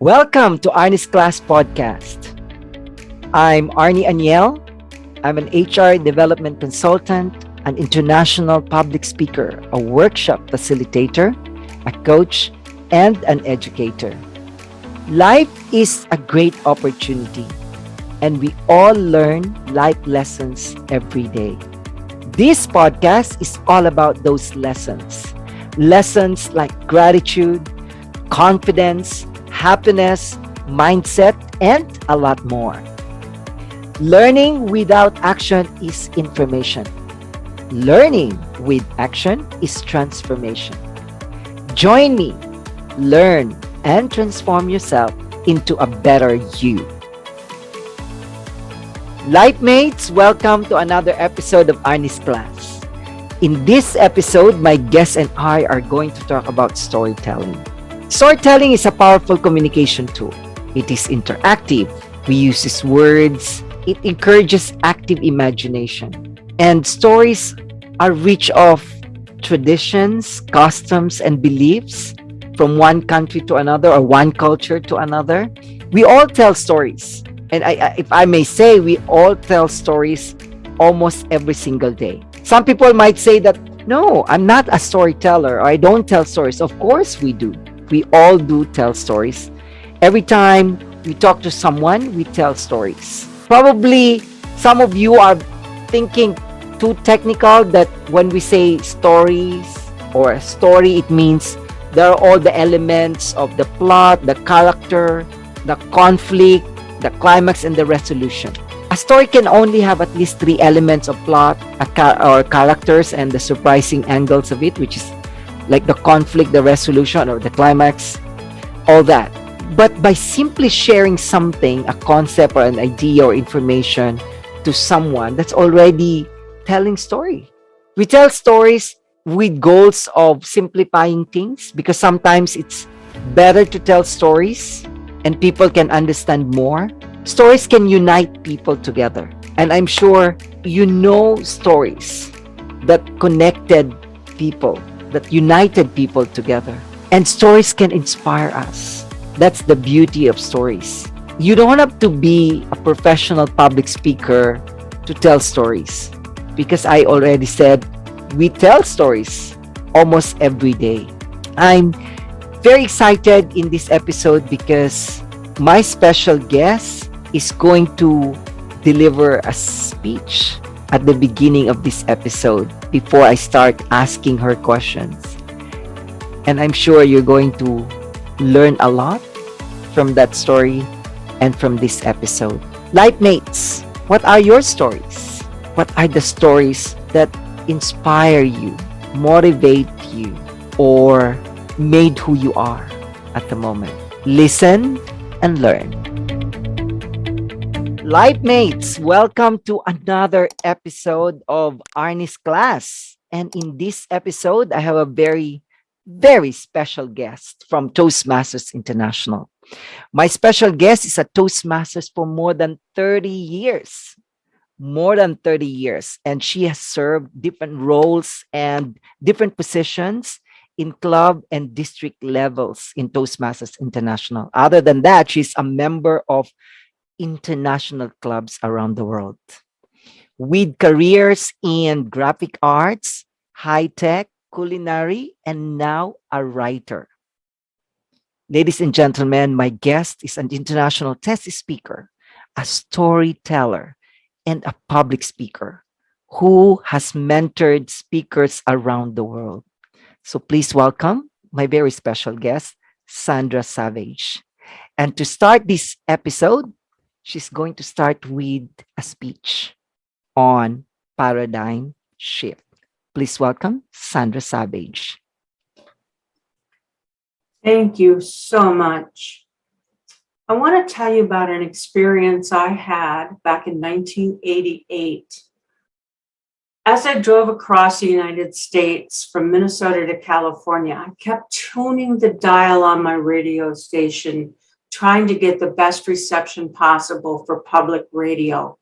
Welcome to Arnie's Class Podcast. I'm Arnie Aniel. I'm an HR development consultant, an international public speaker, a workshop facilitator, a coach, and an educator. Life is a great opportunity, and we all learn life lessons every day. This podcast is all about those lessons. Lessons like gratitude, confidence, happiness, mindset, and a lot more. Learning without action is information. Learning with action is transformation. Join me, learn, and transform yourself into a better you. Life mates, welcome to another episode of Arnie's Class. In this episode, my guest and I are going to talk about storytelling. Storytelling is a powerful communication tool. It is interactive. We use words. It encourages active imagination. And stories are rich of traditions, customs, and beliefs from one country to another or one culture to another. We all tell stories. And if I may say, we all tell stories almost every single day. Some people might say that, no, I'm not a storyteller or I don't tell stories. Of course we do. We all do tell stories. Every time we talk to someone, we tell stories. Probably some of you are thinking too technical that when we say stories or a story, it means there are all the elements of the plot, the character, the conflict, the climax, and the resolution. A story can only have at least three elements of plot or characters and the surprising angles of it, which is like the conflict, the resolution, or the climax, all that. But by simply sharing something, a concept or an idea or information to someone, that's already telling story. We tell stories with goals of simplifying things because sometimes it's better to tell stories and people can understand more. Stories can unite people together. And I'm sure you know stories that connected people, that united people together. And stories can inspire us. That's the beauty of stories. You don't have to be a professional public speaker to tell stories. Because I already said, we tell stories almost every day. I'm very excited in this episode because my special guest is going to deliver a speech at the beginning of this episode before I start asking her questions. And I'm sure you're going to learn a lot from that story and from this episode. Life mates, what are your stories? What are the stories that inspire you, motivate you, or made who you are at the moment? Listen and learn. Life mates, welcome to another episode of Arnie's Class. And in this episode, I have a very, very special guest from Toastmasters International. My special guest is a Toastmasters for more than 30 years. More than 30 years. And she has served different roles and different positions in club and district levels in Toastmasters International. Other than that, she's a member of international clubs around the world with careers in graphic arts, high tech, culinary, and now a writer. Ladies and gentlemen, my guest is an international test speaker, a storyteller, and a public speaker who has mentored speakers around the world. So please welcome my very special guest, Sandra Savage. And to start this episode, she's going to start with a speech on paradigm shift. Please welcome Sandra Savage. Thank you so much. I want to tell you about an experience I had back in 1988. As I drove across the United States from Minnesota to California, I kept tuning the dial on my radio station, trying to get the best reception possible for public radio.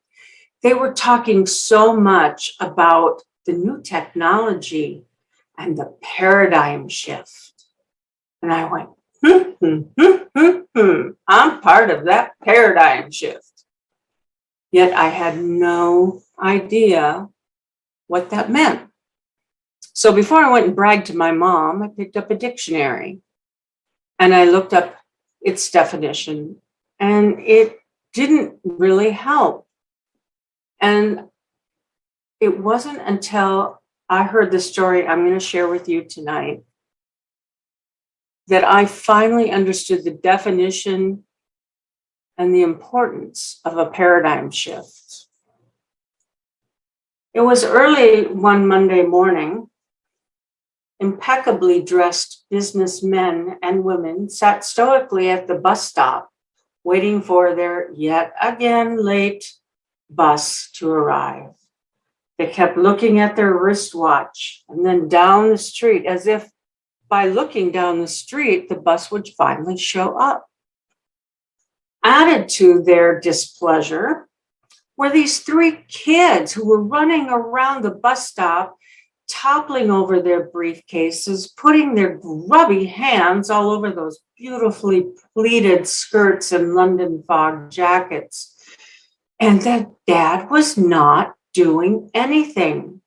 They were talking so much about the new technology and the paradigm shift. And I went, I'm part of that paradigm shift. Yet I had no idea what that meant. So before I went and bragged to my mom, I picked up a dictionary and I looked up its definition, and it didn't really help. And it wasn't until I heard the story I'm going to share with you tonight that I finally understood the definition and the importance of a paradigm shift. It was early one Monday morning. Impeccably dressed businessmen and women sat stoically at the bus stop, waiting for their yet again late bus to arrive. They kept looking at their wristwatch and then down the street, as if by looking down the street, the bus would finally show up. Added to their displeasure were these three kids who were running around the bus stop, toppling over their briefcases, putting their grubby hands all over those beautifully pleated skirts and London fog jackets. And that dad was not doing anything.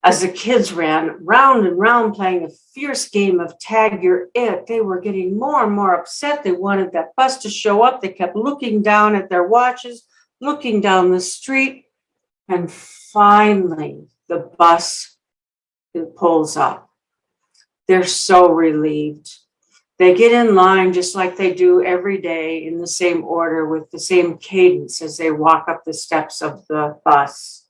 As the kids ran round and round playing a fierce game of tag you're it, they were getting more and more upset. They wanted that bus to show up. They kept looking down at their watches, looking down the street, and finally the bus pulls up. They're so relieved. They get in line just like they do every day, in the same order with the same cadence as they walk up the steps of the bus.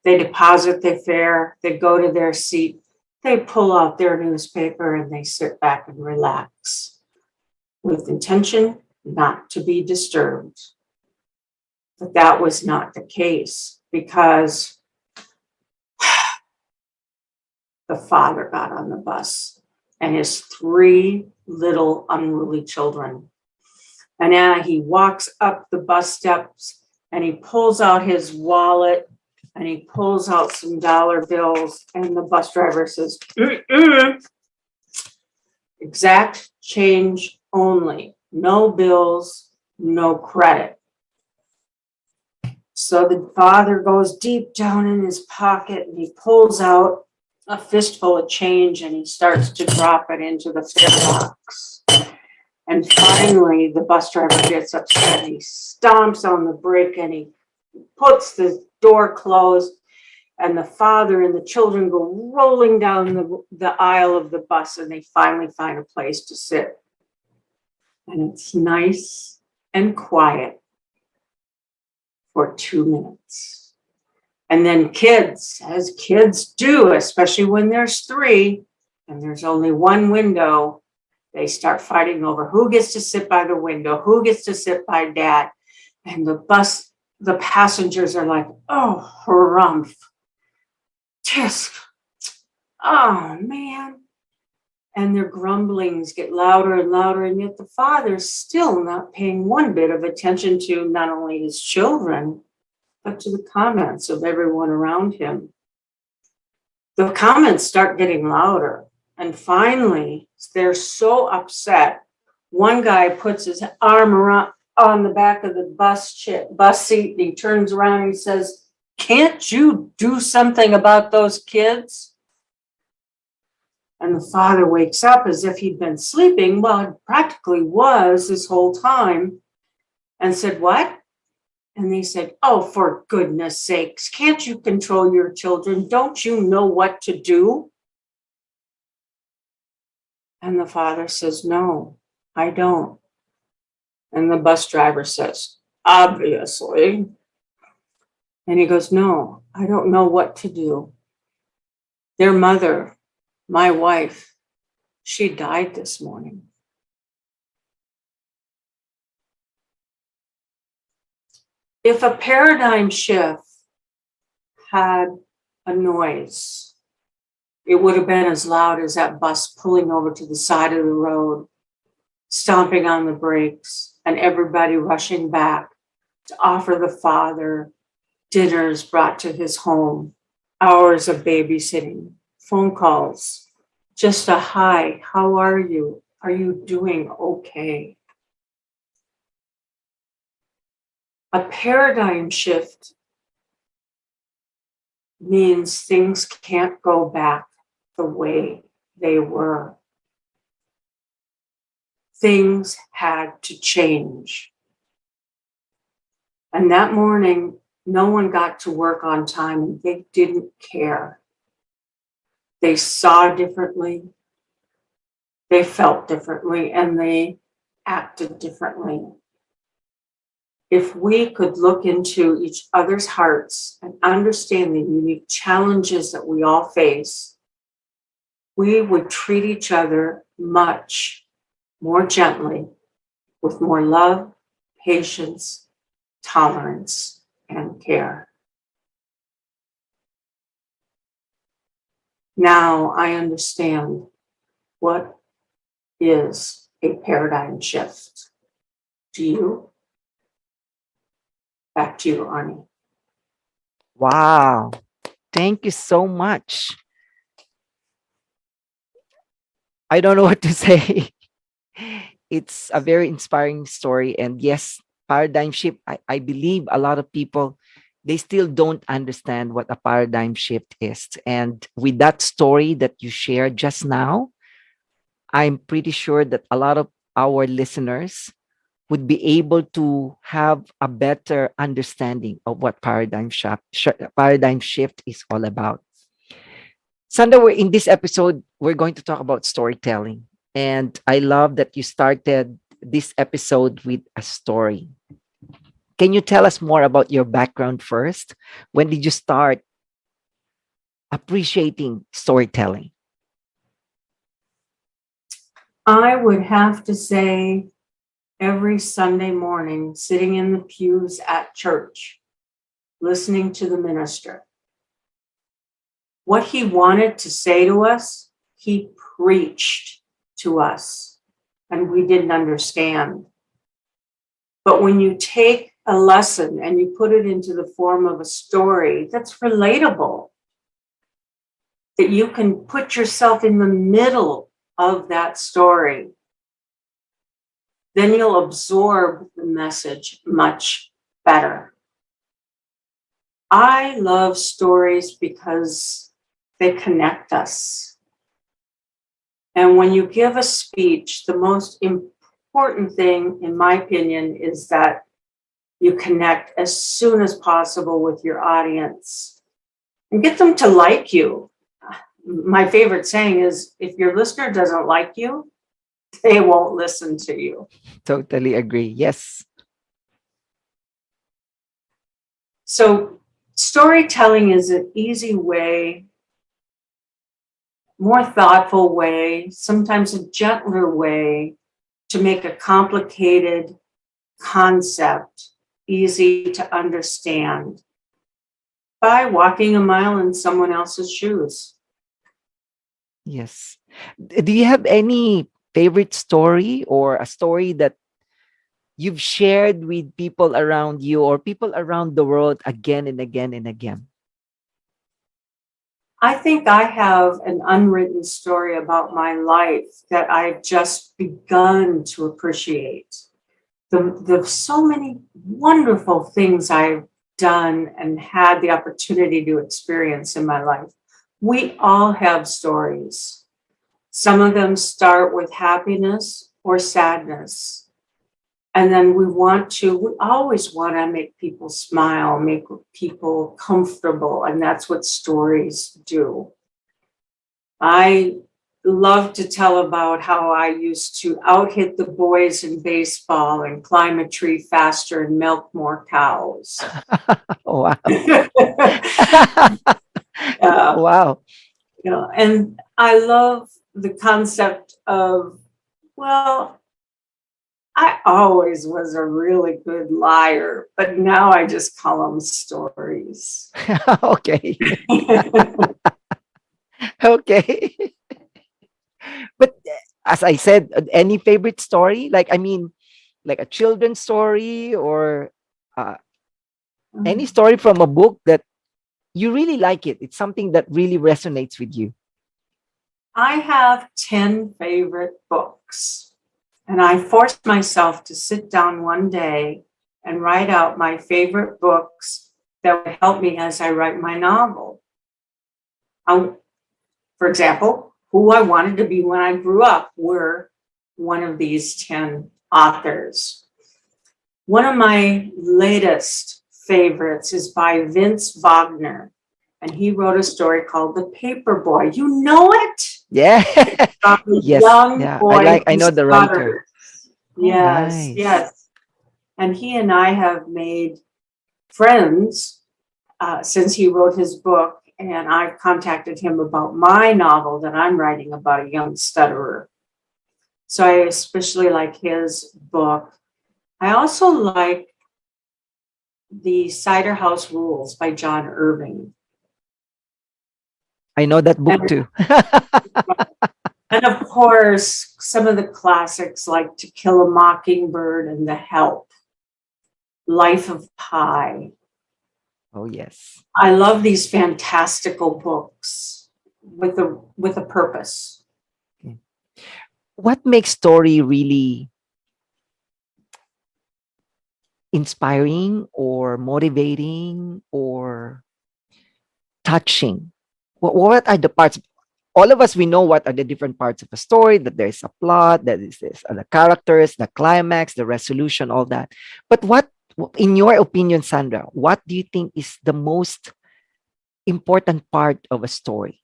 They deposit their fare, they go to their seat, they pull out their newspaper, and they sit back and relax with intention not to be disturbed. But that was not the case, because the father got on the bus and his three little unruly children. And now he walks up the bus steps and he pulls out his wallet and he pulls out some dollar bills, and the bus driver says, exact change only, no bills, no credit. So the father goes deep down in his pocket and he pulls out a fistful of change and he starts to drop it into the fare box. And finally, the bus driver gets upset and he stomps on the brake and he puts the door closed, and the father and the children go rolling down the aisle of the bus, and they finally find a place to sit. And it's nice and quiet for 2 minutes. And then kids, as kids do, especially when there's three and there's only one window, they start fighting over who gets to sit by the window, who gets to sit by dad. And the passengers are like, oh, harumph, tisk, oh, man. And their grumblings get louder and louder, and yet the father's still not paying one bit of attention to not only his children, but to the comments of everyone around him. The comments start getting louder, and finally, they're so upset. One guy puts his arm around on the back of the bus seat, and he turns around and he says, can't you do something about those kids? And the father wakes up as if he'd been sleeping. Well, it practically was this whole time, and said, what? And they said, oh, for goodness sakes, can't you control your children? Don't you know what to do? And the father says, no, I don't. And the bus driver says, obviously. And he goes, no, I don't know what to do. Their mother, my wife, she died this morning. If a paradigm shift had a noise, it would have been as loud as that bus pulling over to the side of the road, stomping on the brakes, and everybody rushing back to offer the father dinners brought to his home, hours of babysitting, phone calls, just a hi, how are you? Are you doing okay? A paradigm shift means things can't go back the way they were. Things had to change. And that morning, no one got to work on time and they didn't care. They saw differently, they felt differently, and they acted differently. If we could look into each other's hearts and understand the unique challenges that we all face, we would treat each other much more gently, with more love, patience, tolerance, and care. Now I understand what is a paradigm shift. Do you? Back to you, Arnie. Wow. Thank you so much. I don't know what to say. It's a very inspiring story. And yes, paradigm shift, I believe a lot of people, they still don't understand what a paradigm shift is. And with that story that you shared just now, I'm pretty sure that a lot of our listeners would be able to have a better understanding of what paradigm shift is all about. Sandra, in this episode, we're going to talk about storytelling. And I love that you started this episode with a story. Can you tell us more about your background first? When did you start appreciating storytelling? I would have to say every Sunday morning, sitting in the pews at church, listening to the minister. What he wanted to say to us, he preached to us, and we didn't understand. But when you take a lesson and you put it into the form of a story that's relatable, that you can put yourself in the middle of that story, then you'll absorb the message much better. I love stories because they connect us. And when you give a speech, the most important thing, in my opinion, is that you connect as soon as possible with your audience and get them to like you. My favorite saying is, if your listener doesn't like you, they won't listen to you. Totally agree. Yes. So storytelling is an easy way, more thoughtful way, sometimes a gentler way to make a complicated concept easy to understand by walking a mile in someone else's shoes. Yes. Do you have any favorite story or a story that you've shared with people around you or people around the world again and again and again? I think I have an unwritten story about my life that I've just begun to appreciate. The so many wonderful things I've done and had the opportunity to experience in my life. We all have stories. Some of them start with happiness or sadness. And then we always want to make people smile, make people comfortable. And that's what stories do. I love to tell about how I used to out-hit the boys in baseball and climb a tree faster and milk more cows. Wow. uh, Wow. and I love the concept of, well, I always was a really good liar, but now I just call them stories. Okay. Okay. But as I said, any favorite story? Like, I mean, like a children's story or uh, any story from a book that you really like it. It's something that really resonates with you. I have 10 favorite books, and I forced myself to sit down one day and write out my favorite books that would help me as I write my novel. Um, for example, who I wanted to be when I grew up were one of these 10 authors. One of my latest favorites is by Vince Wagner, and he wrote a story called The Paper Boy. You know it? Yeah. A Yes. young Yeah. boy I who know the writer. stutters. Oh, Yes, nice. yes. And he and I have made friends since he wrote his book, and I've contacted him about my novel that I'm writing about a young stutterer. So I especially like his book. I also like The Cider House Rules by John Irving. I know that book And, too. and of course, some of the classics like To Kill a Mockingbird and The Help, Life of Pi. Oh, yes. I love these fantastical books with a purpose. Okay. What makes story really inspiring or motivating or touching? What are the parts? All of us, we know what are the different parts of a story, that there's a plot, that is this, the characters, the climax, the resolution, all that. But what, in your opinion, Sandra, what do you think is the most important part of a story?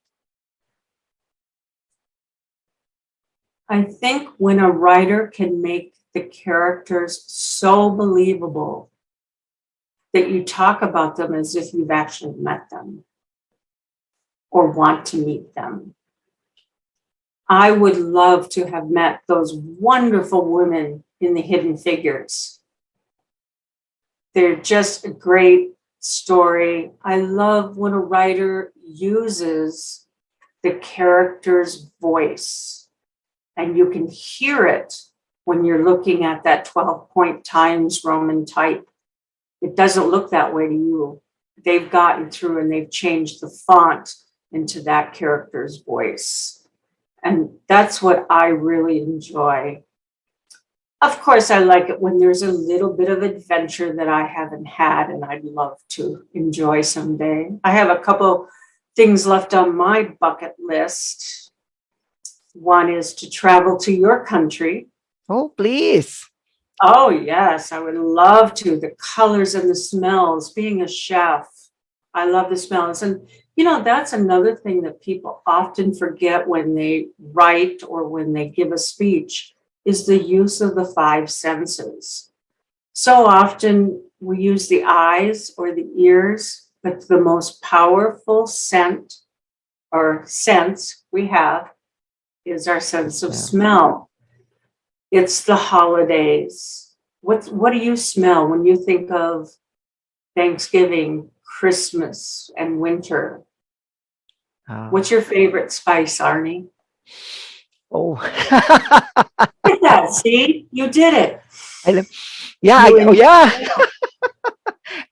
I think when a writer can make the characters so believable that you talk about them as if you've actually met them or want to meet them. I would love to have met those wonderful women in the Hidden Figures. They're just a great story. I love when a writer uses the character's voice, and you can hear it when you're looking at that 12-point Times Roman type. It doesn't look that way to you. They've gotten through and they've changed the font into that character's voice. And that's what I really enjoy. Of course, I like it when there's a little bit of adventure that I haven't had and I'd love to enjoy someday. I have a couple things left on my bucket list. One is to travel to your country. Oh, please. Oh, yes, I would love to. The colors and the smells, being a chef, I love the smells. And, that's another thing that people often forget when they write or when they give a speech is the use of the five senses. So often we use the eyes or the ears, but the most powerful scent or sense we have is our sense of smell. It's the holidays. What do you smell when you think of Thanksgiving, Christmas, and winter? What's your favorite spice, Arnie? Oh. Look at that. See, you did it. Yeah. You Yeah.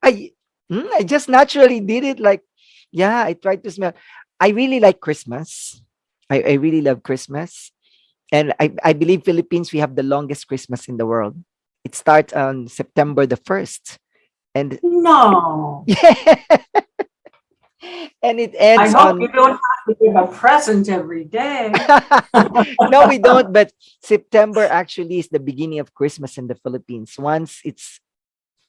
I I just naturally did it. Like, yeah, I tried to smell. I really like Christmas. I really love Christmas. And I believe Philippines, we have the longest Christmas in the world. It starts on September the 1st. And No. yeah, and it I ends hope you on don't have to give a present every day. no, we don't. But September actually is the beginning of Christmas in the Philippines. Once it's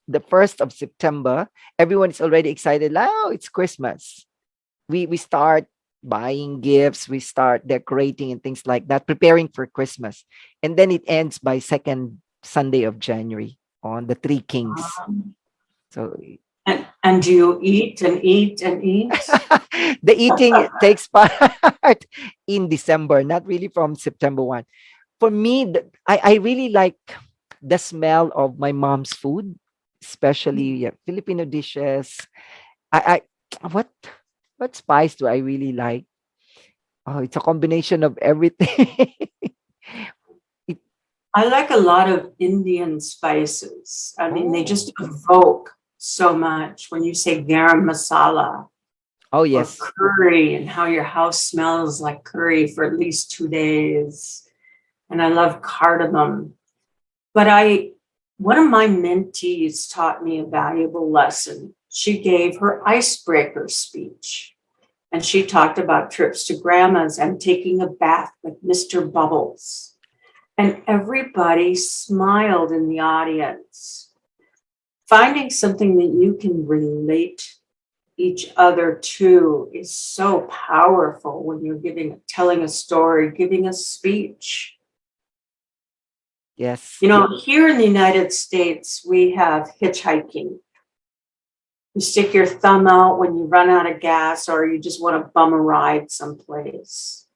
the 1st of September, everyone is already excited. Like, oh, it's Christmas. We start buying gifts, we start decorating and things like that, preparing for Christmas. And then it ends by second Sunday of January on the Three Kings. So And do you eat and eat and eat? the eating takes part in December, not really from September 1. For me, I really like the smell of my mom's food, especially Filipino dishes. I what spice do I really like? Oh, it's a combination of everything. It, I like a lot of Indian spices. I mean, they oh, just evoke so much when you say garam masala. Oh, or yes. curry and how your house smells like curry for at least 2 days. And I love cardamom. But one of my mentees taught me a valuable lesson. She gave her icebreaker speech, and she talked about trips to grandma's and taking a bath with Mr. Bubbles. And everybody smiled in the audience. Finding something that you can relate each other to is so powerful when you're telling a story, giving a speech. Yes. You know, here in the United States, we have hitchhiking. You stick your thumb out when you run out of gas or you just want to bum a ride someplace.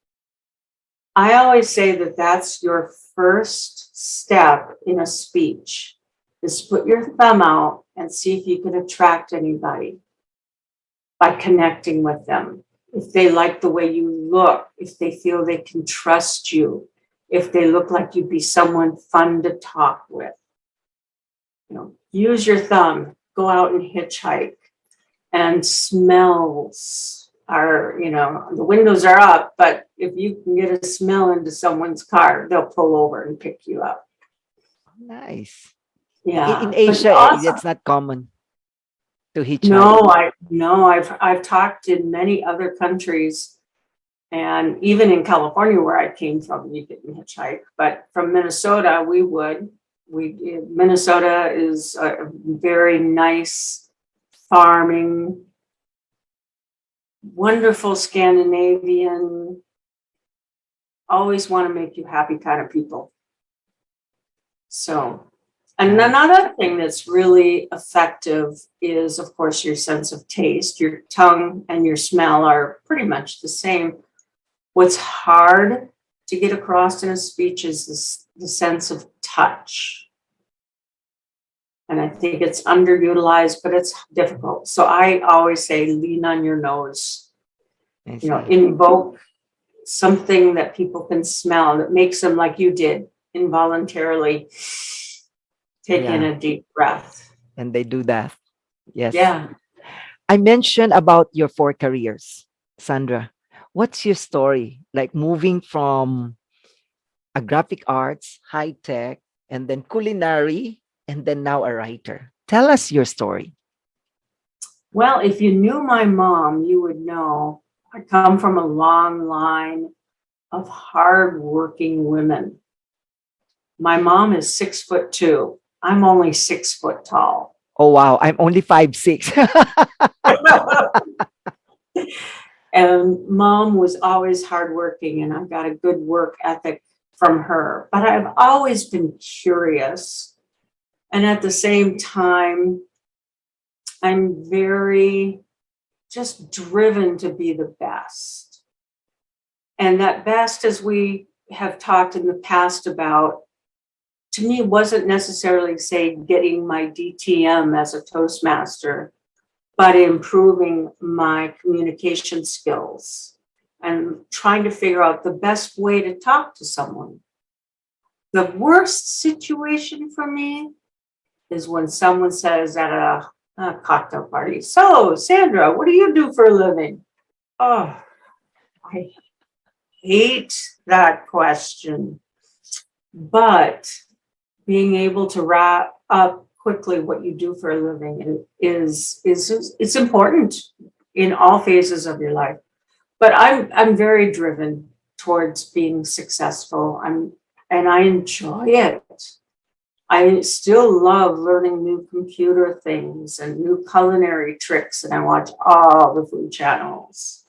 I always say that that's your first step in a speech, is put your thumb out and see if you can attract anybody by connecting with them. If they like the way you look, if they feel they can trust you, if they look like you'd be someone fun to talk with. You know, use your thumb, go out and hitchhike. And smells are, you know, the windows are up, but if you can get a smell into someone's car, they'll pull over and pick you up. Nice. In Yeah, but Asia, awesome. it's not common to hitchhike. No, I've talked in many other countries, and even in California where I came from, you couldn't hitchhike. But from Minnesota, we would. Minnesota is a very nice farming, wonderful Scandinavian, always want to make you happy kind of people. So, and Nice. another thing that's really effective is, of course, your sense of taste. Your tongue and your smell are pretty much the same. What's hard to get across in a speech is the sense of touch. And I think it's underutilized, but it's difficult. So I always say lean on your nose, I you know, see. invoke something that people can smell that makes them, like you did, involuntarily take in Yeah. a deep breath. And they do that. Yes. Yeah. I mentioned about your four careers, Sandra. What's your story? Like moving from a graphic arts, high tech, and then culinary, and then now a writer. Tell us your story. Well, if you knew my mom, you would know I come from a long line of hardworking women. My mom is 6'2". I'm only 6 foot tall. Oh wow, I'm only 5'6". And mom was always hardworking, and I got a good work ethic from her. But I've always been curious. And at the same time, I'm very just driven to be the best. And that best, as we have talked in the past about, to me, wasn't necessarily, say, getting my DTM as a toastmaster, but improving my communication skills and trying to figure out the best way to talk to someone. The worst situation for me is when someone says at a cocktail party, "So, Sandra, what do you do for a living?" Oh, I hate that question. But being able to wrap up quickly what you do for a living is it's important in all phases of your life. But I'm very driven towards being successful. And I enjoy it. I still love learning new computer things and new culinary tricks, and I watch all the food channels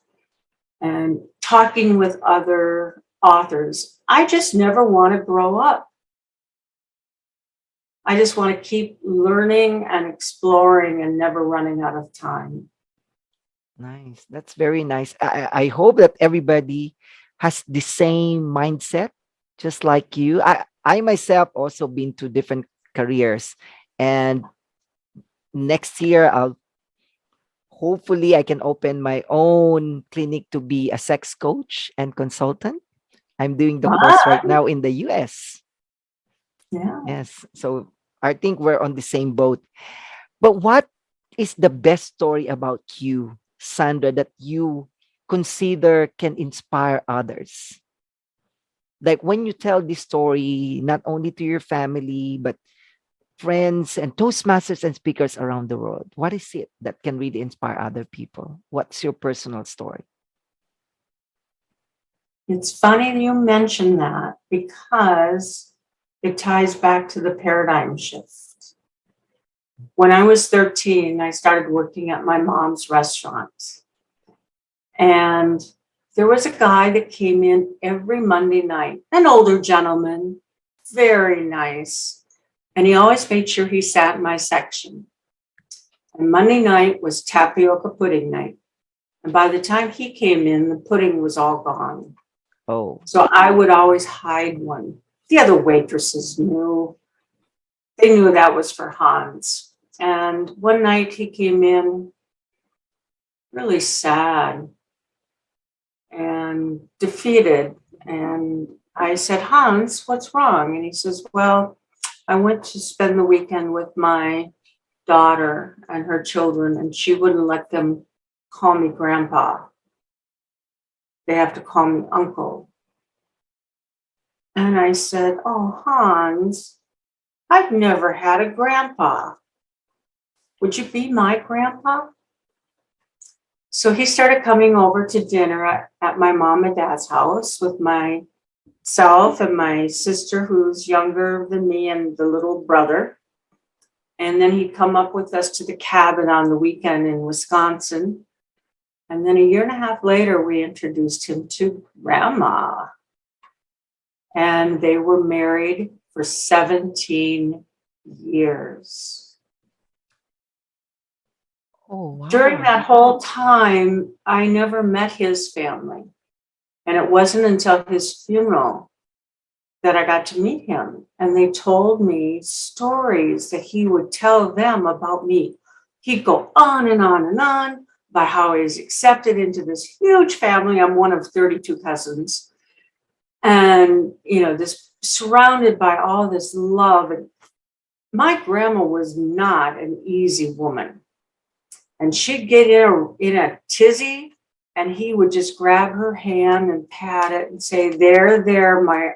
and talking with other authors. I just never want to grow up. I just want to keep learning and exploring and never running out of time. Nice. That's very nice. I hope that everybody has the same mindset, just like you. I myself also been to different careers, and next year I'll hopefully I can open my own clinic to be a sex coach and consultant. I'm doing the course right Ah, now in the US. yeah. Yes. So I think we're on the same boat. But what is the best story about you? Sandra, that you consider can inspire others? Like when you tell this story, not only to your family, but friends and toastmasters and speakers around the world, what is it that can really inspire other people? What's your personal story? It's funny you mention that because it ties back to the paradigm shift. When I was 13, I started working at my mom's restaurant. And there was a guy that came in every Monday night, an older gentleman, very nice. And he always made sure he sat in my section. And Monday night was tapioca pudding night. And by the time he came in, the pudding was all gone. Oh, So I would always hide one. The other waitresses knew. They knew that was for Hans. And one night he came in really sad and defeated. And I said, Hans, what's wrong? And he says, well, I went to spend the weekend with my daughter and her children, and she wouldn't let them call me grandpa. They have to call me uncle. And I said, oh, Hans, I've never had a grandpa. Would you be my grandpa? So he started coming over to dinner at my mom and dad's house with myself and my sister, who's younger than me, and the little brother. And then he'd come up with us to the cabin on the weekend in Wisconsin. And then a year and a half later, we introduced him to Grandma. And they were married for 17 years. oh, wow. During that whole time, I never met his family. And it wasn't until his funeral that I got to meet him. And they told me stories that he would tell them about me. He'd go on and on and on about how he was accepted into this huge family. I'm one of 32 cousins. And, this surrounded by all this love. And my grandma was not an easy woman. And she'd get in a tizzy, and he would just grab her hand and pat it and say, there,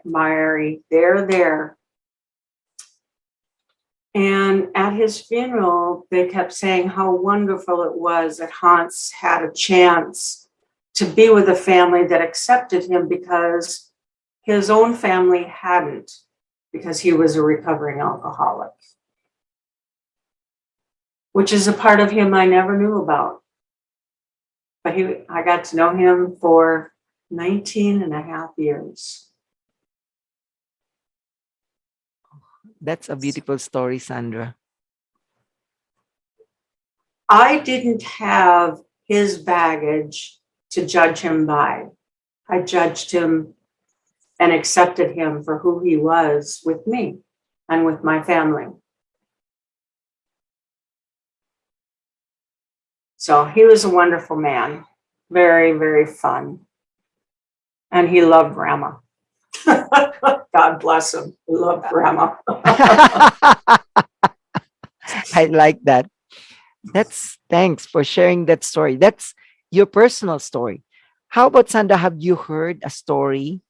Mary, there. And at his funeral, they kept saying how wonderful it was that Hans had a chance to be with a family that accepted him because his own family hadn't, because he was a recovering alcoholic, which is a part of him I never knew about. But I got to know him for 19 and a half years. That's a beautiful story, Sandra. I didn't have his baggage to judge him by. I judged him and accepted him for who he was with me and with my family. So he was a wonderful man, very, very fun. And he loved Grandma. God bless him. He loved Grandma. I like that. Thanks for sharing that story. That's your personal story. How about Sandra? Have you heard a story,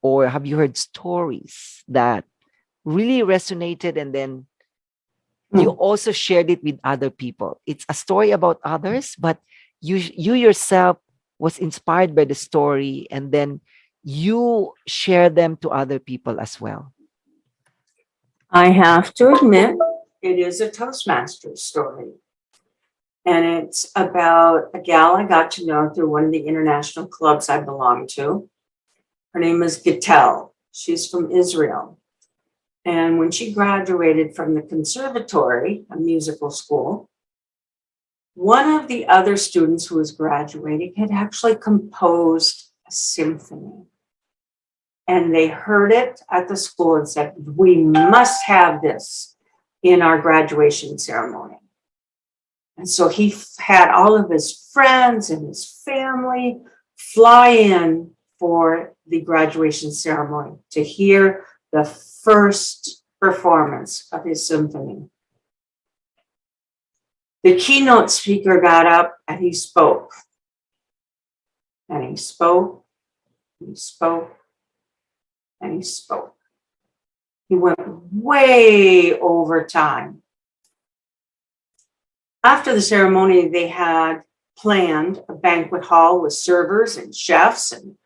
or have you heard stories that really resonated and then you also shared it with other people? It's a story about others, but you yourself was inspired by the story, and then you share them to other people as well. I have to admit, it is a toastmaster story. And it's about a gal I got to know through one of the international clubs I belong to. Her name is Gittel. She's from Israel. And when she graduated from the conservatory, a musical school, one of the other students who was graduating had actually composed a symphony. And they heard it at the school and said, we must have this in our graduation ceremony. And so he had all of his friends and his family fly in for the graduation ceremony to hear the first performance of his symphony. The keynote speaker got up and he spoke. And he spoke, and he spoke, and he spoke. He went way over time. After the ceremony, they had planned a banquet hall with servers and chefs and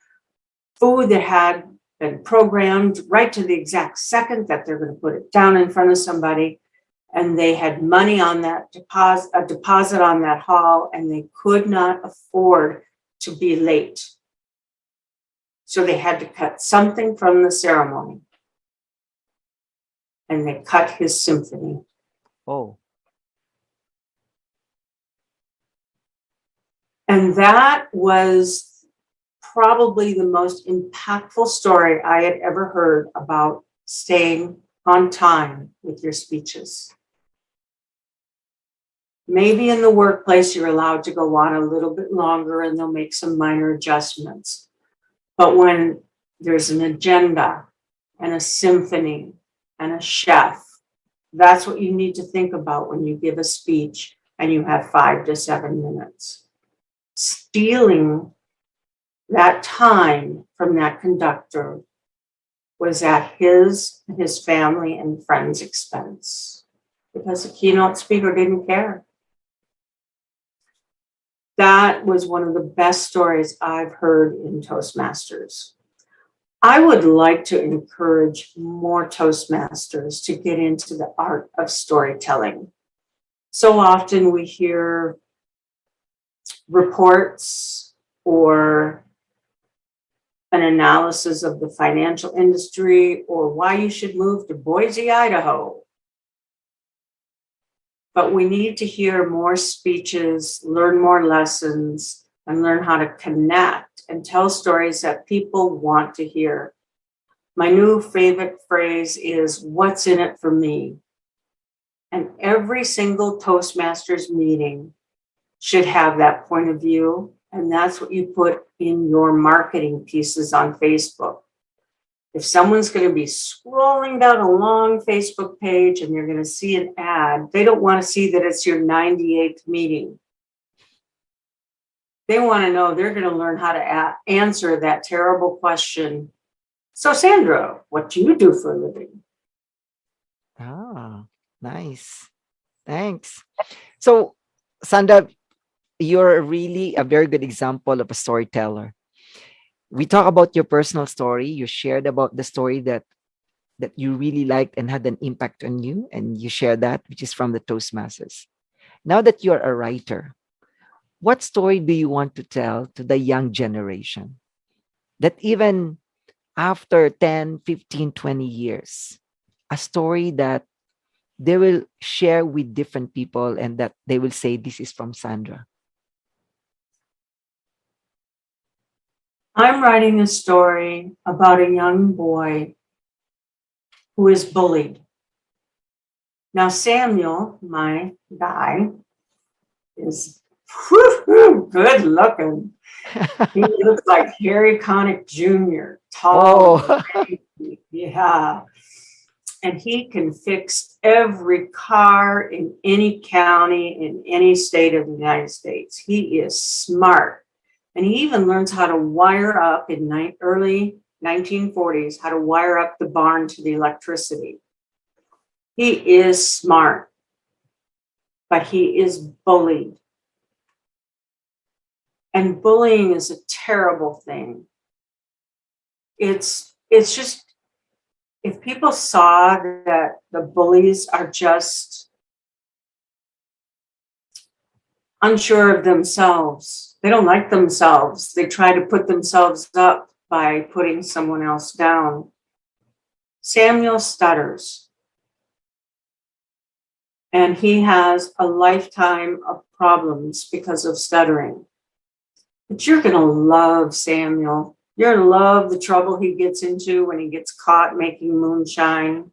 food that had been programmed right to the exact second that they're going to put it down in front of somebody. And they had money on that deposit, a deposit on that hall, and they could not afford to be late. So they had to cut something from the ceremony. And they cut his symphony. Oh. And that was probably the most impactful story I had ever heard about staying on time with your speeches. Maybe in the workplace, you're allowed to go on a little bit longer and they'll make some minor adjustments. But when there's an agenda and a symphony and a chef, that's what you need to think about when you give a speech and you have 5 to 7 minutes. Stealing that time from that conductor was at his family and friends' expense because the keynote speaker didn't care. That was one of the best stories I've heard in Toastmasters. I would like to encourage more Toastmasters to get into the art of storytelling. So often we hear reports or an analysis of the financial industry or why you should move to Boise, Idaho. But we need to hear more speeches, learn more lessons, and learn how to connect and tell stories that people want to hear. My new favorite phrase is, what's in it for me? And every single Toastmasters meeting should have that point of view. And that's what you put in your marketing pieces on Facebook. If someone's going to be scrolling down a long Facebook page and they're going to see an ad, they don't want to see that it's your 98th meeting. They want to know they're going to learn how to answer that terrible question. So, Sandra, what do you do for a living? Ah, nice. Thanks. So, Sandra, you're really a very good example of a storyteller. We talk about your personal story. You shared about the story that you really liked and had an impact on you, and you share that, which is from the Toastmasters. Now that you're a writer, what story do you want to tell to the young generation that even after 10, 15, 20 years, a story that they will share with different people and that they will say, this is from Sandra? I'm writing a story about a young boy who is bullied. Now, Samuel, my guy, is good looking. He looks like Harry Connick Jr., tall. Oh, Yeah. And he can fix every car in any county, in any state of the United States. He is smart. And he even learns how to wire up in early 1940s, how to wire up the barn to the electricity. He is smart, but he is bullied. And bullying is a terrible thing. It's just, if people saw that the bullies are just unsure of themselves, they don't like themselves, they try to put themselves up by putting someone else down. Samuel stutters. And he has a lifetime of problems because of stuttering. But you're going to love Samuel. You're going to love the trouble he gets into when he gets caught making moonshine.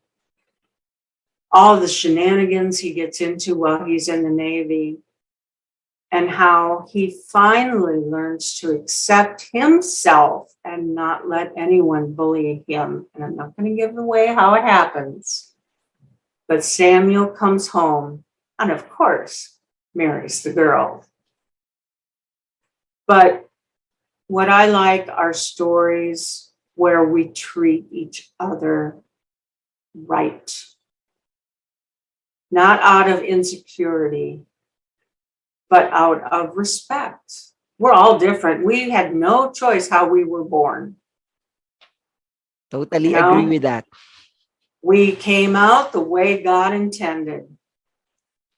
All the shenanigans he gets into while he's in the Navy. And how he finally learns to accept himself and not let anyone bully him. And I'm not going to give away how it happens. But Samuel comes home. And of course, marries the girl. But what I like are stories where we treat each other right, not out of insecurity, but out of respect. We're all different. We had no choice how we were born. You Totally agree know, with that. we came out the way God intended.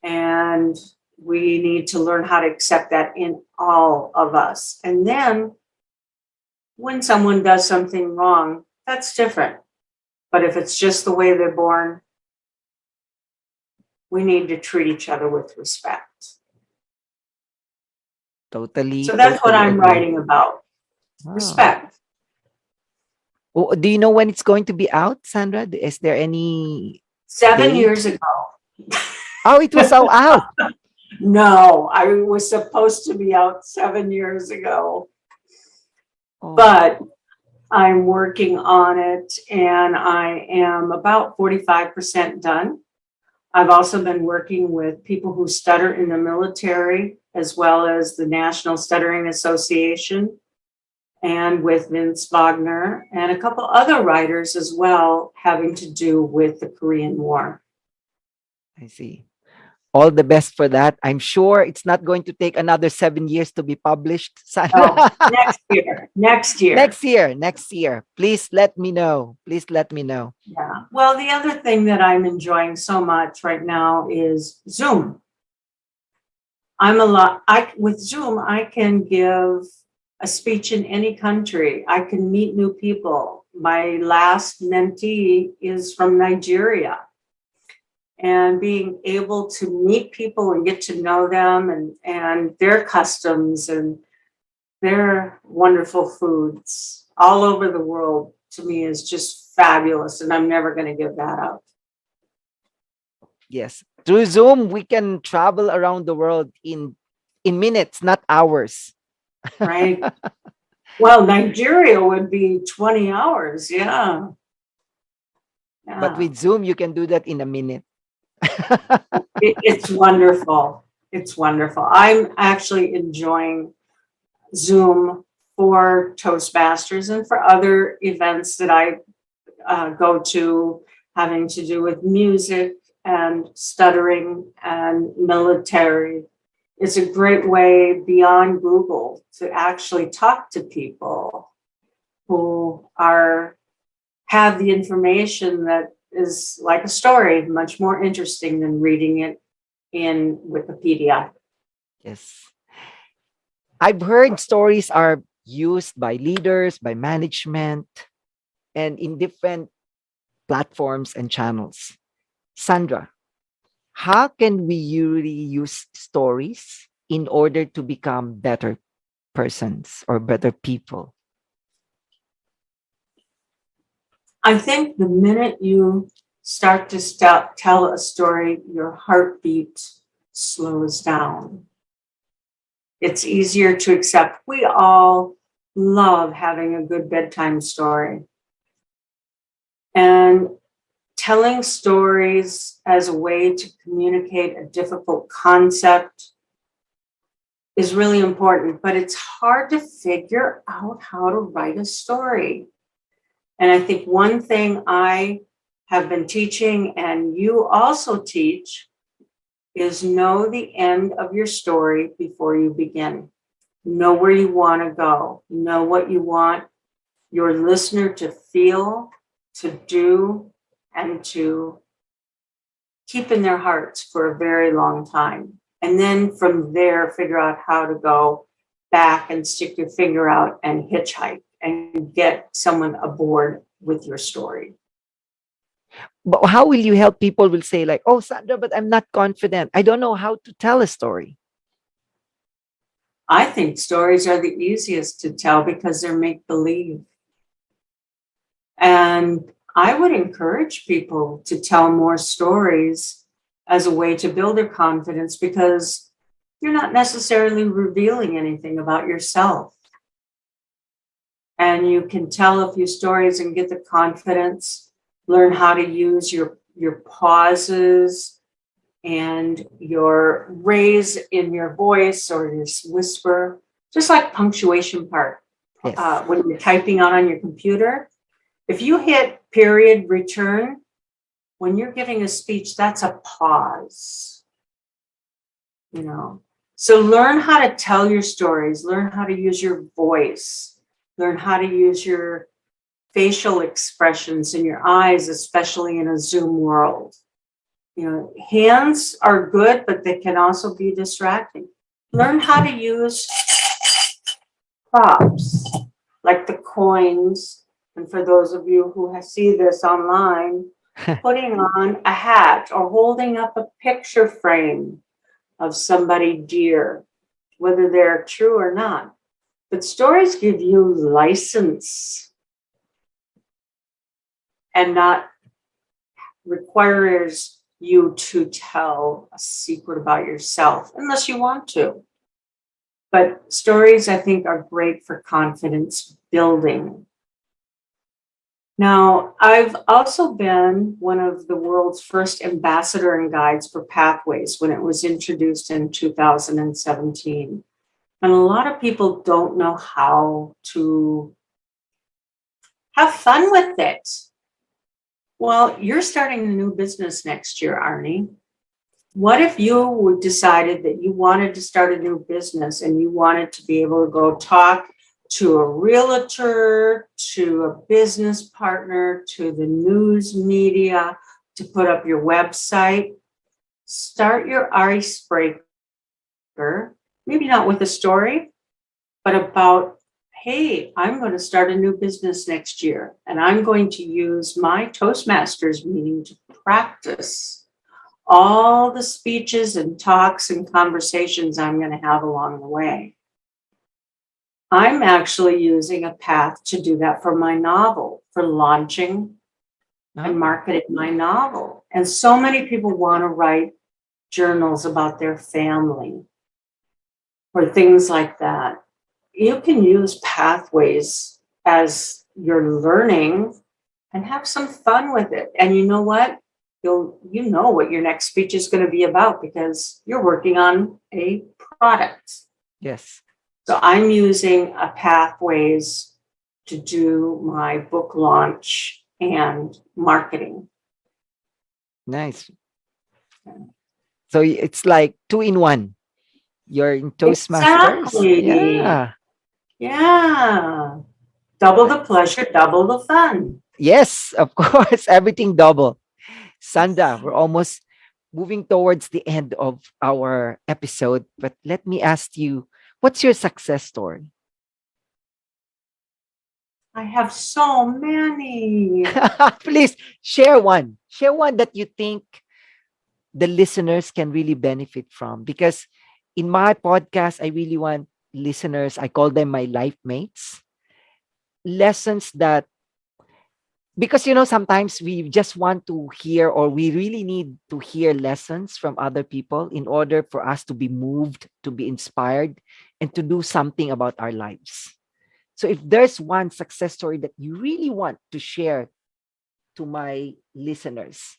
And we need to learn how to accept that in all of us. And then when someone does something wrong, that's different. But if it's just the way they're born, we need to treat each other with respect. Totally, So that's what totally I'm agree. writing about. Wow. Respect. Oh, do you know when it's going to be out, Sandra? Is there any 7 years date? ago. Oh, it was all out. No, I was supposed to be out 7 years ago, Oh, but I'm working on it and I am about 45% done. I've also been working with people who stutter in the military, as well as the National Stuttering Association, and with Vince Wagner, and a couple other writers as well, having to do with the Korean War. I see. All the best for that. I'm sure it's not going to take another 7 years to be published, Sandra. So next year, next year. Next year. Please let me know. Please let me know. Yeah. Well, the other thing that I'm enjoying so much right now is Zoom. With Zoom, I can give a speech in any country. I can meet new people. My last mentee is from Nigeria. And being able to meet people and get to know them and their customs and their wonderful foods all over the world, to me, is just fabulous. And I'm never going to give that up. Yes. Through Zoom, we can travel around the world in minutes, not hours. Right? Well, Nigeria would be 20 hours. Yeah. But Yeah. with Zoom, you can do that in a minute. It's wonderful. It's wonderful. I'm actually enjoying Zoom for Toastmasters and for other events that I go to, having to do with music and stuttering and military. It's a great way beyond Google to actually talk to people who have the information that is like a story, much more interesting than reading it in Wikipedia. Yes. I've heard stories are used by leaders, by management, and in different platforms and channels. Sandra, how can we really use stories in order to become better persons or better people? I think the minute you start to tell a story, your heartbeat slows down. It's easier to accept. We all love having a good bedtime story. And telling stories as a way to communicate a difficult concept is really important, but it's hard to figure out how to write a story. And I think one thing I have been teaching, and you also teach, is know the end of your story before you begin. Know where you want to go. Know what you want your listener to feel, to do, and to keep in their hearts for a very long time. And then from there, figure out how to go back and stick your finger out and hitchhike and get someone aboard with your story. But how will you help people will say like, oh, Sandra, but I'm not confident. I don't know how to tell a story. I think stories are the easiest to tell because they're make-believe. And I would encourage people to tell more stories as a way to build their confidence, because you're not necessarily revealing anything about yourself. And you can tell a few stories and get the confidence, learn how to use your pauses and your raise in your voice or your whisper, just like punctuation part. Yes. When you're typing out on your computer, if you hit period return, when you're giving a speech, that's a pause, you know. So learn how to tell your stories, learn how to use your voice, learn how to use your facial expressions in your eyes, especially in a Zoom world. You know, hands are good, but they can also be distracting. Learn how to use props like the coins. And for those of you who see this online, putting on a hat or holding up a picture frame of somebody dear, whether they're true or not. But stories give you license and not requires you to tell a secret about yourself unless you want to. But stories, I think, are great for confidence building. Now, I've also been one of the world's first ambassador and guides for Pathways when it was introduced in 2017. And a lot of people don't know how to have fun with it. Well, you're starting a new business next year, Arnie. What if you decided that you wanted to start a new business and you wanted to be able to go talk to a realtor, to a business partner, to the news media, to put up your website? Start your icebreaker, maybe not with a story, but about, hey, I'm going to start a new business next year, and I'm going to use my toastmasters meeting to practice all the speeches and talks and conversations I'm going to have along the way. I'm actually using a path to do that for my novel, for launching and marketing my novel. And so many people want to write journals about their family or things like that. You can use Pathways as you're learning and have some fun with it. And you know what? You know what your next speech is going to be about because you're working on a product. Yes. So I'm using a Pathways to do my book launch and marketing. Nice. So it's like 2 in 1. You're in Toastmasters. Exactly. Yeah. Double the pleasure, double the fun. Yes, of course. Everything double. Sandra, we're almost moving towards the end of our episode, but let me ask you, what's your success story? I have so many. Please share one. Share one that you think the listeners can really benefit from. Because in my podcast, I really want listeners, I call them my life mates, lessons that, because sometimes we just want to hear, or we really need to hear lessons from other people in order for us to be moved, to be inspired, and to do something about our lives. So if there's one success story that you really want to share to my listeners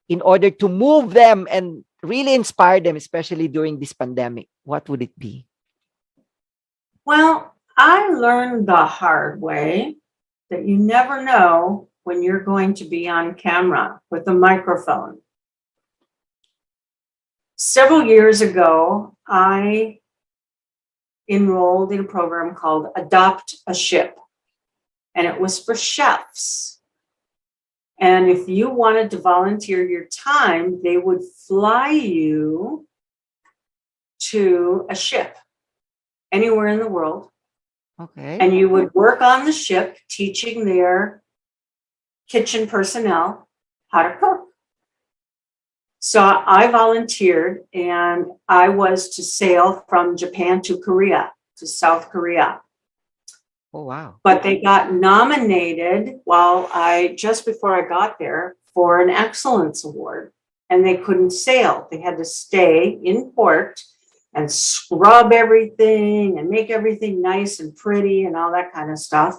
in order to move them and really inspire them, especially during this pandemic, what would it be? Well, I learned the hard way that you never know when you're going to be on camera with a microphone. Several years ago, I enrolled in a program called Adopt a Ship, and it was for chefs. And if you wanted to volunteer your time, they would fly you to a ship anywhere in the world. Okay. And you would work on the ship teaching their kitchen personnel how to cook. So I volunteered, and I was to sail from Japan to Korea, to South Korea. Oh, wow. But they got nominated just before I got there for an excellence award, and they couldn't sail. They had to stay in port and scrub everything and make everything nice and pretty and all that kind of stuff.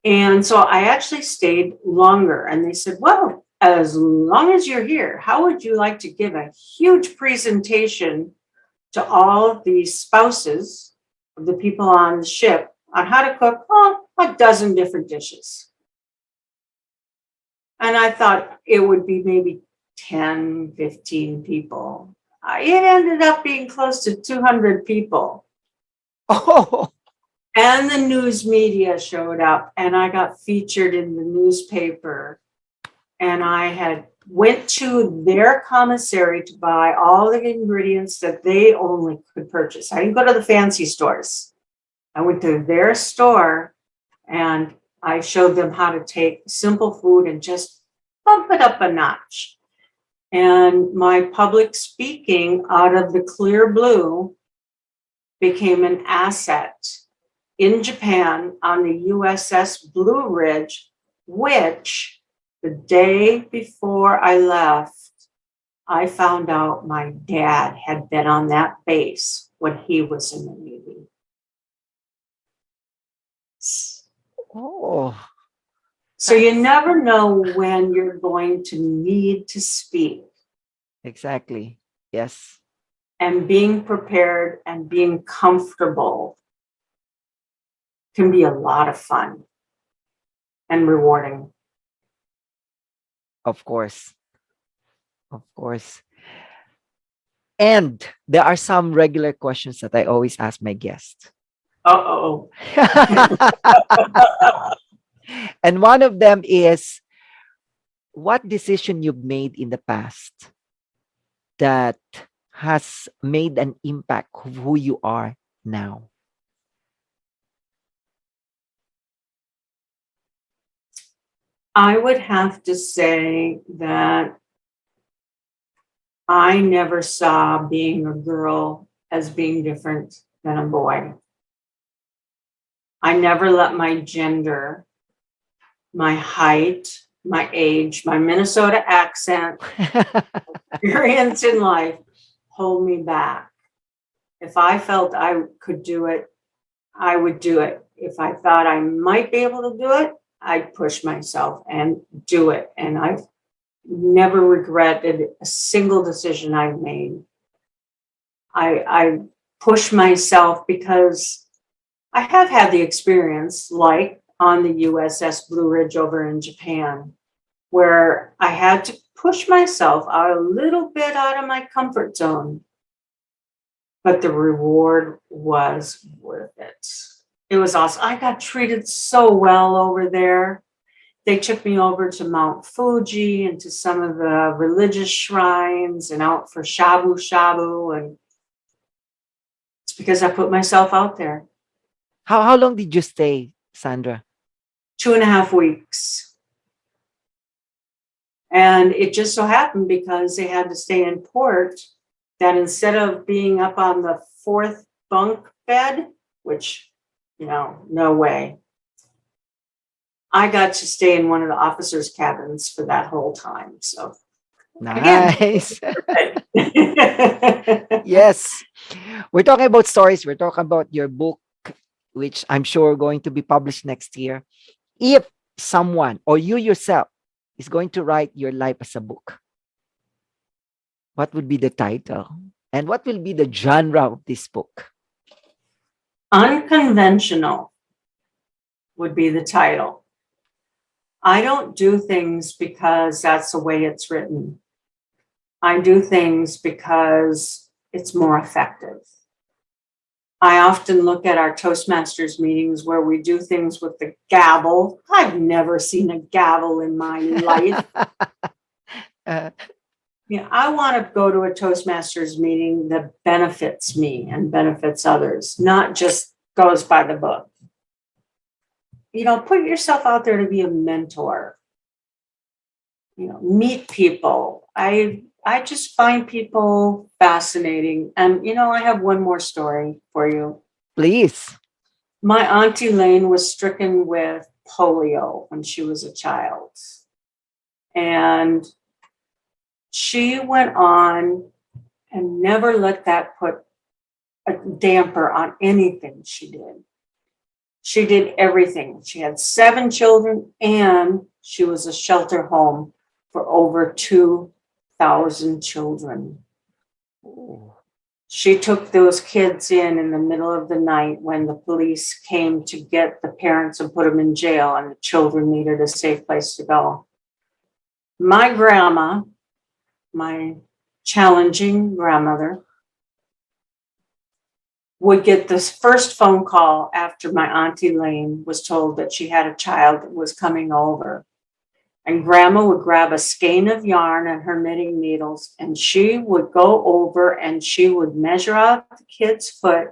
And so I actually stayed longer, and they said, well, as long as you're here, how would you like to give a huge presentation to all of the spouses of the people on the ship on how to cook a dozen different dishes? And I thought it would be maybe 10, 15 people. It ended up being close to 200 people. Oh, And the news media showed up, and I got featured in the newspaper. And I had went to their commissary to buy all the ingredients that they only could purchase. I didn't go to the fancy stores. I went to their store and I showed them how to take simple food and just bump it up a notch. And my public speaking out of the clear blue became an asset in Japan on the USS Blue Ridge, which the day before I left, I found out my dad had been on that base when he was in the Navy. oh, So you never know when you're going to need to speak. exactly. Yes. And being prepared and being comfortable can be a lot of fun and rewarding. Of course. Of course. And there are some regular questions that I always ask my guests. Uh-oh. And one of them is, what decision you've made in the past that has made an impact of who you are now? I would have to say that I never saw being a girl as being different than a boy. I never let my gender, my height, my age, my Minnesota accent, experience in life hold me back. If I felt I could do it, I would do it. If I thought I might be able to do it, I'd push myself and do it. And I've never regretted a single decision I've made. I push myself because I have had the experience, like on the USS Blue Ridge over in Japan, where I had to push myself out a little bit out of my comfort zone. But the reward was worth it. It was awesome. I got treated so well over there. They took me over to Mount Fuji and to some of the religious shrines and out for shabu shabu. And it's because I put myself out there. How long did you stay, Sandra? 2.5 weeks. And it just so happened because they had to stay in port that instead of being up on the 4th bunk bed, which, no way, I got to stay in one of the officers' cabins for that whole time. So, nice. Yes. We're talking about stories. We're talking about your book, which I'm sure going to be published next year. If someone or you yourself is going to write your life as a book, what would be the title? And what will be the genre of this book? Unconventional would be the title. I don't do things because that's the way it's written. I do things because it's more effective. I often look at our toastmasters meetings where we do things with the gavel. I've never seen a gavel in my life. I want to go to a toastmasters meeting that benefits me and benefits others, not just goes by the book. Put yourself out there to be a mentor. Meet people. I just find people fascinating. And, I have one more story for you. Please. My Auntie Lane was stricken with polio when she was a child. And she went on and never let that put a damper on anything she did. She did everything. She had 7 children and she was a shelter home for over 2,000 children. Oh. She took those kids in the middle of the night when the police came to get the parents and put them in jail, and the children needed a safe place to go. My grandma, my challenging grandmother, would get this first phone call after my Auntie Lane was told that she had a child that was coming over. And grandma would grab a skein of yarn and her knitting needles, and she would go over and she would measure out the kid's foot,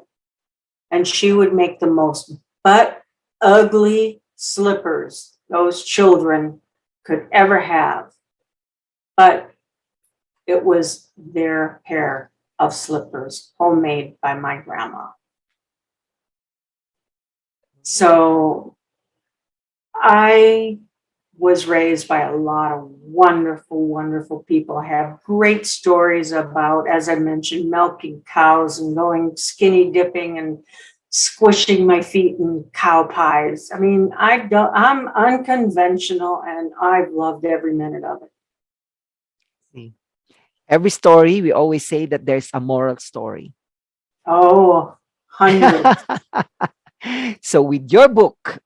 and she would make the most butt ugly slippers those children could ever have. But it was their pair of slippers, homemade by my grandma. So I was raised by a lot of wonderful, wonderful people. I have great stories about, as I mentioned, milking cows and going skinny dipping and squishing my feet in cow pies. I mean, I'm unconventional, and I've loved every minute of it. See, every story, we always say that there's a moral story. Oh, hundreds. So with your book,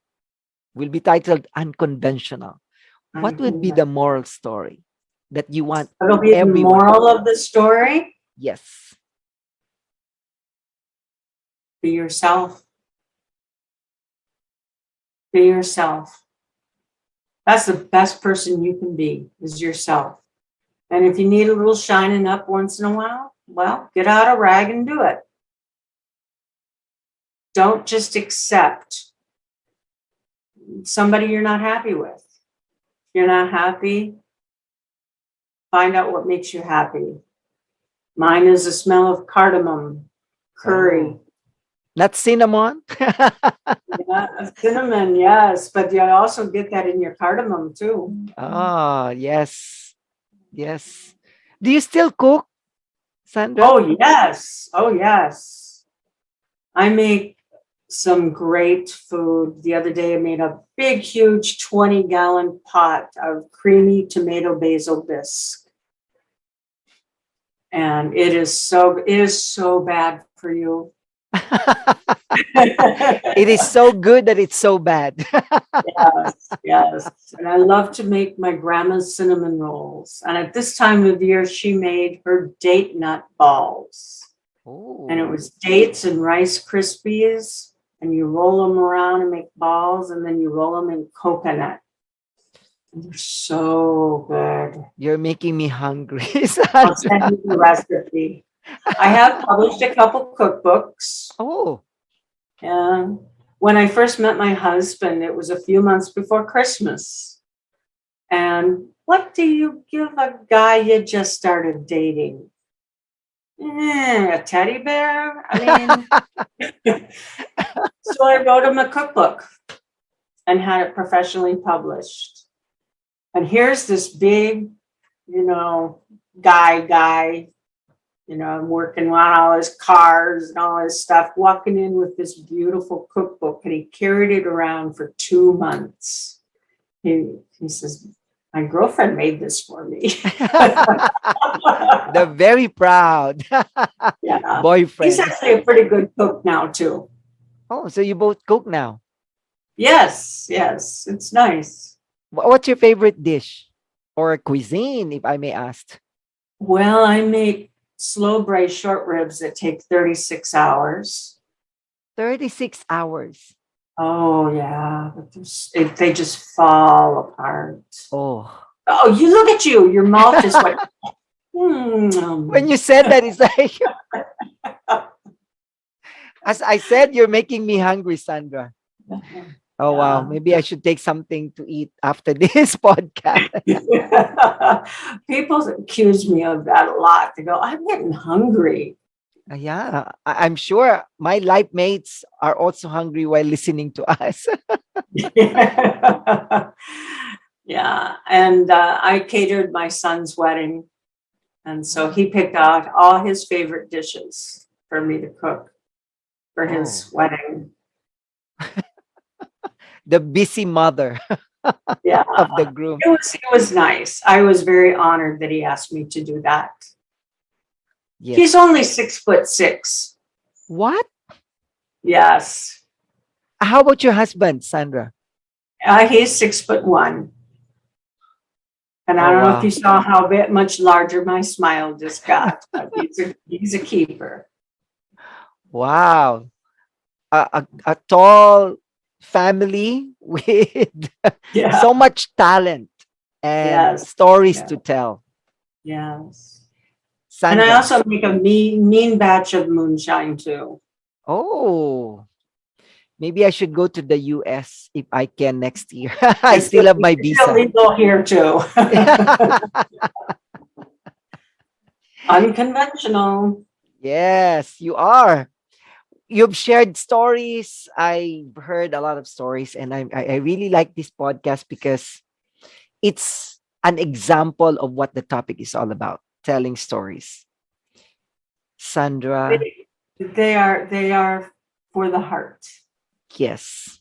will be titled Unconventional. What would be the moral story that you want It'll be the everyone? moral of the story. Yes. Be yourself. Be yourself. That's the best person you can be, is yourself. And if you need a little shining up once in a while, well, get out a rag and do it. Don't just accept somebody you're not happy with. If you're not happy, find out what makes you happy. Mine is the smell of cardamom, curry. Not cinnamon? Yeah, cinnamon, yes. But you also get that in your cardamom too. Ah, yes. Yes. Do you still cook, Sandra? Oh, yes. Oh, yes. I make some great food. The other day I made a big, huge 20-gallon pot of creamy tomato basil bisque. And it is so bad for you. It is so good that it's so bad. Yes, yes. And I love to make my grandma's cinnamon rolls. And at this time of year, she made her date nut balls. Oh. And it was dates and Rice Krispies. And you roll them around and make balls, and then you roll them in coconut. And they're so good. You're making me hungry. I'll send you the recipe. I have published a couple cookbooks. Oh. And when I first met my husband, it was a few months before Christmas. And what do you give a guy you just started dating? A teddy bear? I mean, so I wrote him a cookbook and had it professionally published. And here's this big, guy, working on all his cars and all his stuff, walking in with this beautiful cookbook, and he carried it around for 2 months. He says, my girlfriend made this for me. They're very proud. Yeah. Boyfriend. He's actually a pretty good cook now, too. Oh, so you both cook now? Yes, it's nice. What's your favorite dish or cuisine, if I may ask? Well, I make slow braised short ribs that take 36 hours. 36 hours. Oh, yeah. But they just fall apart. Oh. Oh, you look at you. Your mouth just went. When you said that, it's like, as I said, you're making me hungry, Sandra. Oh, wow. Maybe I should take something to eat after this podcast. People accuse me of that a lot. They go, I'm getting hungry. Yeah, I'm sure my life mates are also hungry while listening to us. Yeah. And I catered my son's wedding. And so he picked out all his favorite dishes for me to cook for his wedding. The busy mother. Yeah, of the groom. it was nice. I was very honored that he asked me to do that. He's Yes. only 6'6". What? Yes. How about your husband, Sandra? He's 6'1". And I Oh, don't know if you wow. saw how much larger my smile just got, but he's a keeper. Wow. A tall family with Yeah. so much talent and Yes. stories Yeah. to tell. Yes. And I Sandra. also make a mean batch of moonshine too. Oh, maybe I should go to the US if I can next year. I It's, still have my it's visa. illegal here too. Unconventional. Yes, you are. You've shared stories. I've heard a lot of stories, and I really like this podcast because it's an example of what the topic is all about, telling stories. Sandra, They, they are for the heart. yes,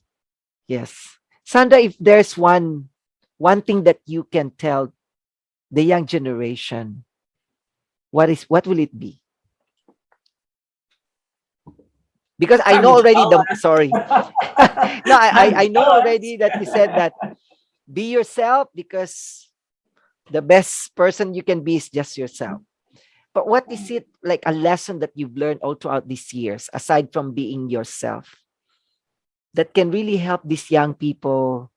yes. Sandra, if there's one thing that you can tell the young generation, what will it be? Because I I'm know already the sorry. jealous. No, I I'm know jealous. already that you said that be yourself because the best person you can be is just yourself. But what is it like a lesson that you've learned all throughout these years, aside from being yourself, that can really help these young people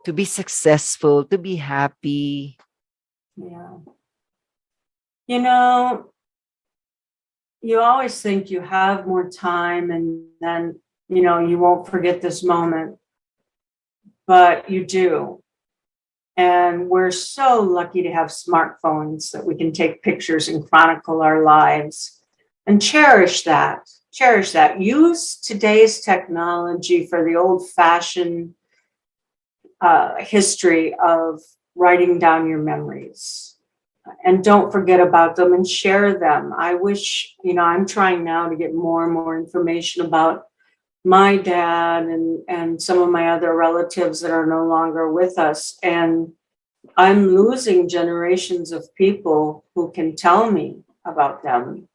to be successful, to be happy? Yeah. You know, you always think you have more time and then, you won't forget this moment, but you do. And we're so lucky to have smartphones that we can take pictures and chronicle our lives and cherish that. Cherish that. Use today's technology for the old fashioned history of writing down your memories. And don't forget about them and share them. I wish, I'm trying now to get more and more information about my dad and some of my other relatives that are no longer with us. And I'm losing generations of people who can tell me about them.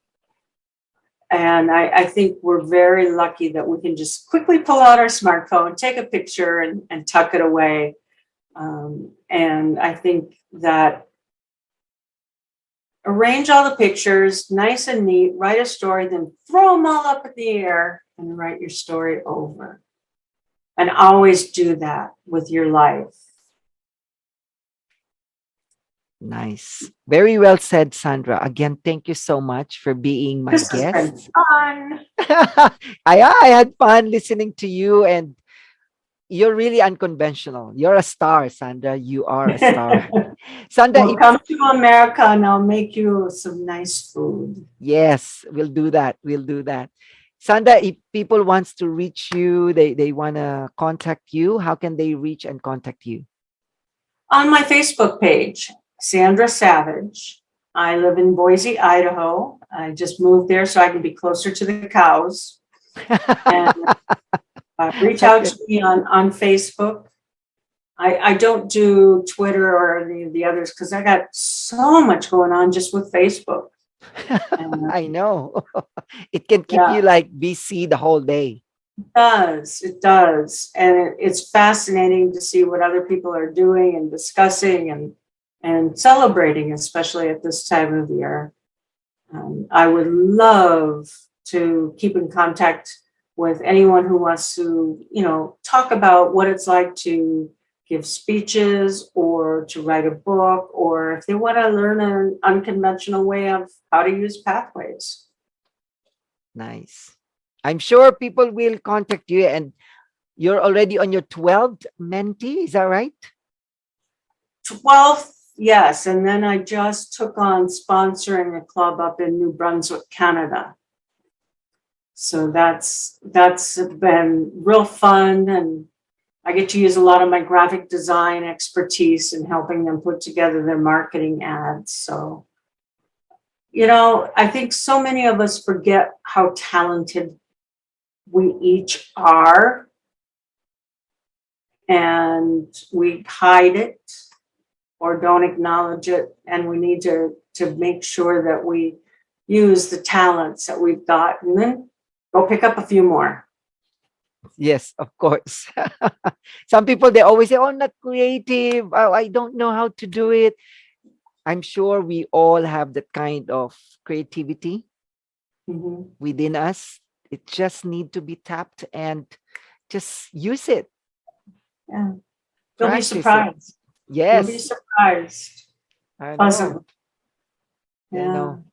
And I think we're very lucky that we can just quickly pull out our smartphone, take a picture, and tuck it away. And I think that arrange all the pictures nice and neat, write a story, then throw them all up in the air and write your story over. And always do that with your life. Nice. Very well said, Sandra. Again, thank you so much for being my This has been guest. fun. I had fun listening to you, and you're really unconventional. You're a star, Sandra. You are a star. Sandra, Well, come to America and I'll make you some nice food. yes, we'll do that. We'll do that. Sandra, if people wants to reach you, they want to contact you, how can they reach and contact you? On my Facebook page, Sandra Savage. I live in Boise, Idaho. I just moved there so I can be closer to the cows. And reach out Okay. to me on Facebook. I don't do Twitter or any of the others because I got so much going on just with Facebook. And, I know. It can keep you yeah, like busy the whole day. it does. It does. And it's fascinating to see what other people are doing and discussing and celebrating, especially at this time of year. I would love to keep in contact with anyone who wants to, talk about what it's like to give speeches or to write a book, or if they want to learn an unconventional way of how to use pathways. Nice. I'm sure people will contact you, and you're already on your 12th mentee. Is that right? 12th, yes. And then I just took on sponsoring a club up in New Brunswick, Canada. So that's been real fun, and I get to use a lot of my graphic design expertise in helping them put together their marketing ads. So, I think so many of us forget how talented we each are. and we hide it or don't acknowledge it. And we need to make sure that we use the talents that we've got and then go pick up a few more. Yes, of course. Some people, they always say, oh, not creative. Oh, I don't know how to do it. I'm sure we all have that kind of creativity Mhm. within us. It just need to be tapped and just use it, Yeah. You'll be practice it. surprised. You'll be Yes, surprised I know. pleasantly. I Yeah. know.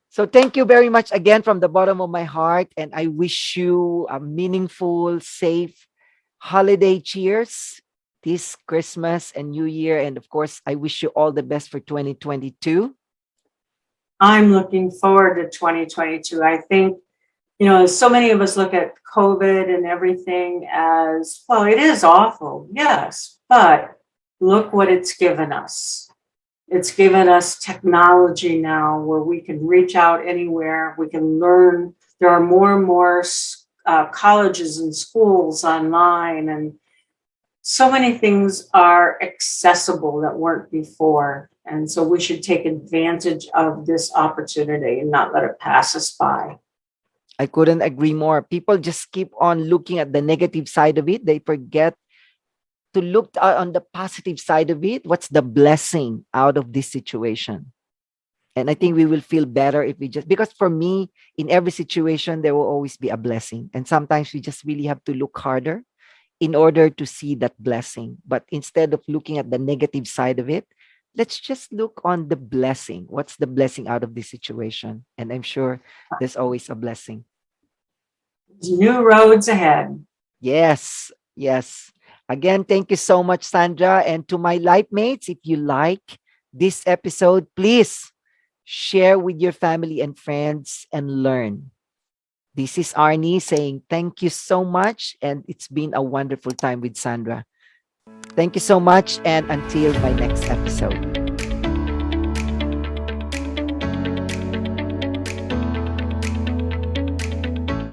So thank you very much again from the bottom of my heart. And I wish you a meaningful, safe holiday cheers this Christmas and New Year. And of course, I wish you all the best for 2022. I'm looking forward to 2022. I think, so many of us look at COVID and everything as, well, it is awful, yes, but look what it's given us. It's given us technology now where we can reach out anywhere. We can learn. There are more and more colleges and schools online, and so many things are accessible that weren't before. And so we should take advantage of this opportunity and not let it pass us by. I couldn't agree more. People just keep on looking at the negative side of it. They forget to look on the positive side of it. What's the blessing out of this situation? And I think we will feel better if we just, because for me, in every situation, there will always be a blessing. And sometimes we just really have to look harder in order to see that blessing. But instead of looking at the negative side of it, let's just look on the blessing. What's the blessing out of this situation? And I'm sure there's always a blessing. There's new roads ahead. Yes, yes. Again, thank you so much, Sandra. And to my life mates, if you like this episode, please share with your family and friends and learn. This is Arnie saying thank you so much. And it's been a wonderful time with Sandra. Thank you so much. And until my next episode.